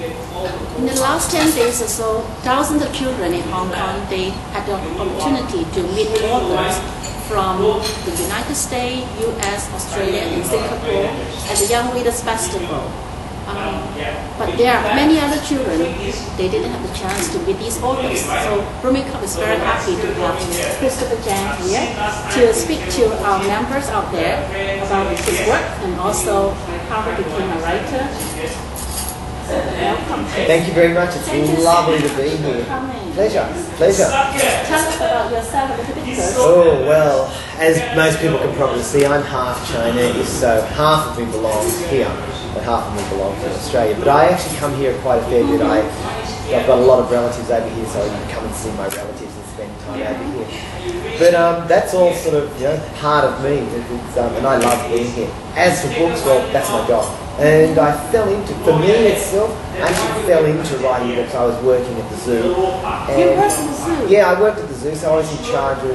In the last 10 days or so, thousands of children in Hong Kong, they had the opportunity to meet authors from the United States, US, Australia, and Singapore at the Young Readers Festival. But there are many other children, they didn't have the chance to meet these authors. So Blooming Cup is very happy to have Christopher Cheng here to speak to our members out there about his work and also how he became a writer. So welcome. Thank you very much. It's lovely to be here. Pleasure. Pleasure. Tell us about yourself a little bit first. Oh, well, as most people can probably see, I'm half Chinese, so half of me belongs here, and half of me belongs in Australia. But I actually come here quite a fair bit. I've got a lot of relatives over here, so I can come and see my relatives and spend time over here. But that's all sort of, part of me, and I love being here. As for books, well, that's my job. And I fell into, for me itself, I actually fell into writing books. I was working at the zoo. You worked at the zoo? Yeah, I worked at the zoo, so I was in charge of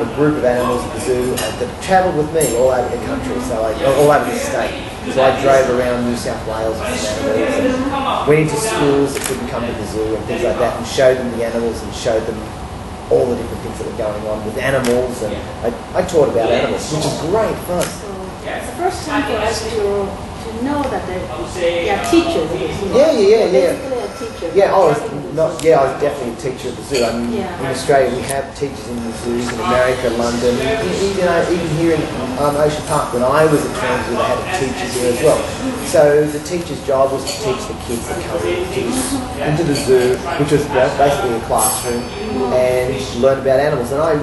a group of animals at the zoo that travelled with me all over the country, all over the state. So I drove around New South Wales with some animals and went into schools that couldn't come to the zoo and things like that, and showed them the animals and showed them all the different things that were going on with animals, and I taught about animals, which is great fun. It's the first time for us to know that they are teachers. Yeah. Basically a teacher. Yeah, I was definitely a teacher at the zoo. I mean, in Australia we have teachers in the zoos, in America, London, even here in Ocean Park. When I was at Cheng, they had teachers here as well. So the teacher's job was to teach the kids that come into the zoo, which was basically a classroom, and learn about animals. And I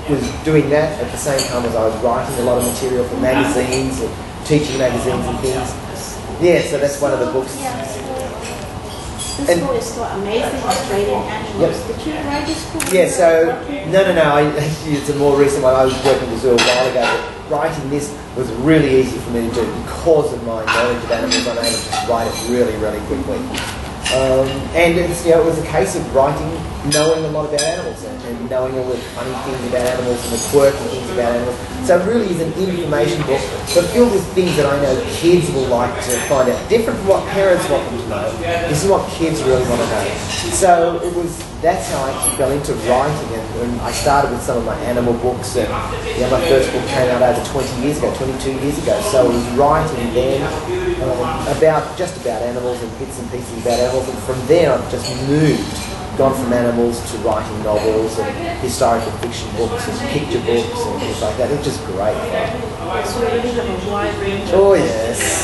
was doing that at the same time as I was writing a lot of material for magazines and teaching magazines and things. Yeah, so that's one of the books. This book is called Amazing Australian Animals. Yep. Did you write this book? Yeah, so, no, it's a more recent one. I was working at the zoo a while ago, but writing this was really easy for me to do because of my knowledge of animals. I'm able to just write it really, really quickly. And it was a case of writing, knowing a lot about animals and knowing all the funny things about animals and the quirky things about animals. So it really is an information book, but filled with things that I know kids will like to find out. Different from what parents want them to know. This is what kids really want to know. So that's how I actually fell into writing, and I started with some of my animal books, and my first book came out over 22 years ago, so I was writing then just about animals and bits and pieces about animals, and from there I've just gone from animals to writing novels and historical fiction books and picture books and things like that. It's just great fun. So you really have a wide range of Oh yes.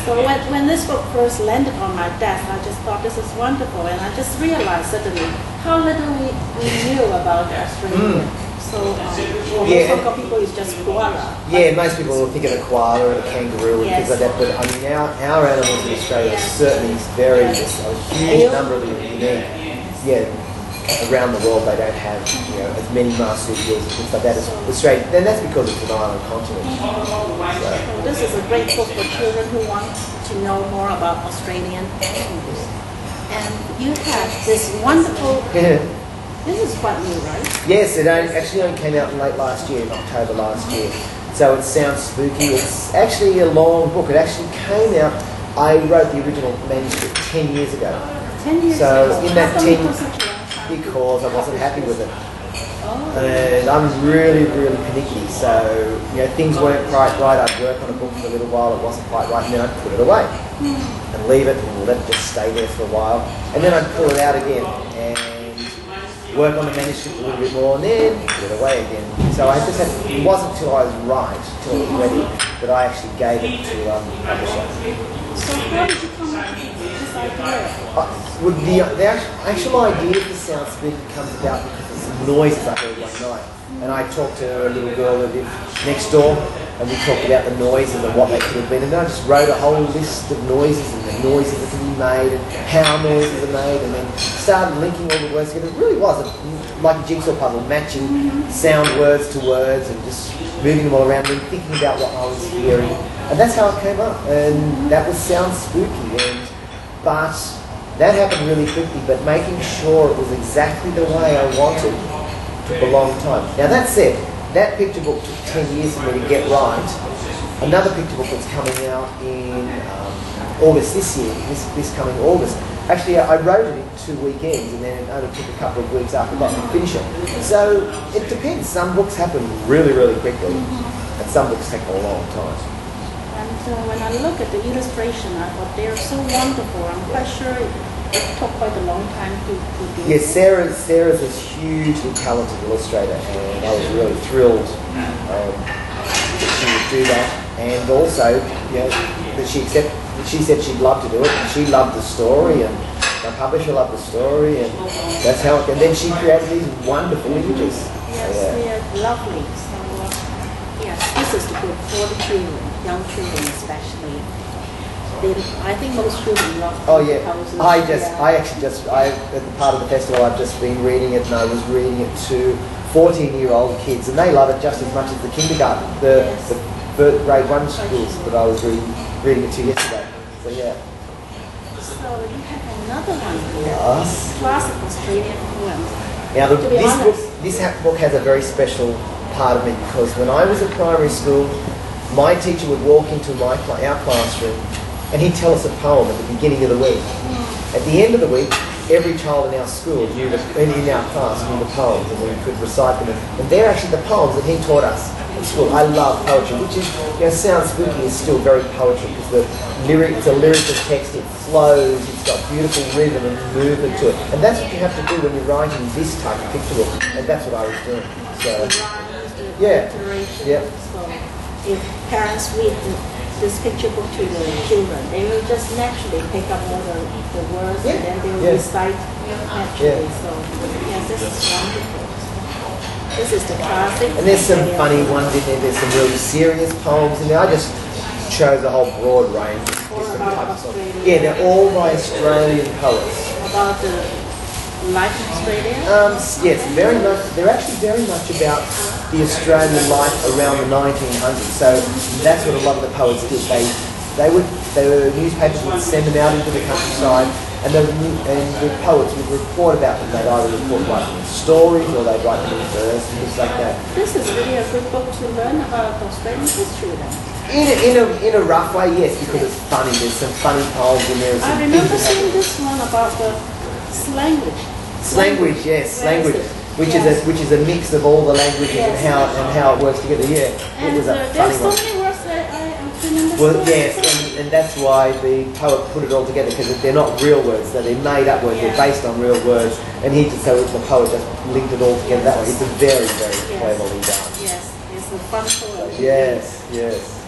So when this book first landed on my desk, I just thought this is wonderful, and I just realized suddenly how little we knew about Australia. So most Hong Kong people is just koala. Yeah, most people will think of a koala and a kangaroo and things like that, but I mean our animals in Australia certainly is a huge number of them are unique. Yeah, around the world they don't have as many marsupials and things like that as Australia. Then that's because it's an island continent. So this is a great book for children who want to know more about Australian animals. And you have this wonderful. This is quite new, right? Yes, it actually only came out late last year, in October last year. So it sounds spooky. It's actually a long book. It actually came out, I wrote the original manuscript 10 years ago. 10 years ago? So in that 10 because I wasn't happy with it. And I'm really, really panicky. So, things weren't quite right. I'd work on a book for a little while, it wasn't quite right, and then I'd put it away. And leave it and let it just stay there for a while. And then I'd pull it out again. And work on the manuscript a little bit more, and then put it away again. So it wasn't till I was right, till it was ready, that I actually gave it to publisher. So how did you come up with this idea? The actual idea of the sound spooky comes about because of some noises I heard one night. And I talked to a little girl that lived next door, and we talked about the noises and what they could have been. And then I just wrote a whole list of noises and the noises that can be made and how noises are made, and then started linking all the words together. It really was like a jigsaw puzzle, matching sound words to words and just moving them all around and thinking about what I was hearing. And that's how it came up. And that was Sound Spooky. But that happened really quickly, but making sure it was exactly the way I wanted took a long time. Now that said, that picture book took 10 years for me to get right, another picture book that's coming out in August this year, this coming August. Actually, I wrote it in 2 weekends, and then it only took a couple of weeks after that to finish it. So it depends. Some books happen really, really quickly, and some books take a long time. And when I look at the illustration, I thought they are so wonderful. I'm quite sure it took quite a long time to do. Yes, Sarah's a hugely talented illustrator, and I was really thrilled that she would do that, and also, you know, that she said she'd love to do it, and she loved the story, and my publisher loved the story, and that's how it. And then she created these wonderful images. Yes, they are lovely. So yes, this is the book for the children, young children especially. I think most children love. Oh yeah, at the part of the festival, I've just been reading it, and I was reading it to 14-year-old kids, and they love it just as much as the kindergarten, the grade 1 schools that I was reading it to yesterday. So yeah. So you have another one here. Yes. Classic Australian poems. Now this book has a very special part of me, because when I was at primary school, my teacher would walk into our classroom, and he'd tell us a poem at the beginning of the week. At the end of the week, every child in our school knew in our class knew the poems, and we could recite them. And they're actually the poems that he taught us in school. I love poetry, which is, you know, sounds spooky, is still very poetry, because it's a lyrical text. It flows. It's got beautiful rhythm and movement to it. And that's what you have to do when you're writing this type of picture book. And that's what I was doing. So yeah. So if parents read this picture book to the children, they will just naturally pick up all the words, and then they will recite naturally. So yes, this is wonderful. This is the classic. And there's some funny ones in there. There's some really serious poems in there. I just chose a whole broad range of different types of. Yeah, they're all by Australian poets. About the life in Australia? Yes, very much. They're actually very much about the Australian life around the 1900s. So that's what a lot of the poets did. The newspapers would send them out into the countryside, and the poets would report about them. They'd either write them in stories, or they'd write them in verse and things like that. This is really a good book to learn about Australian history then. In a rough way, yes, because it's funny. There's some funny poems in there. I remember seeing this one about the Language, yes, language, which is a mix of all the languages and how it works together. Yeah, and it was a funny one. There's so many words that I remember. Well, yes, and that's why the poet put it all together, because they're not real words; they're made up words. They're based on real words, and the poet just linked it all together that way. It's a very, very cleverly done. Yes, it's a fun poem. Yes, yes.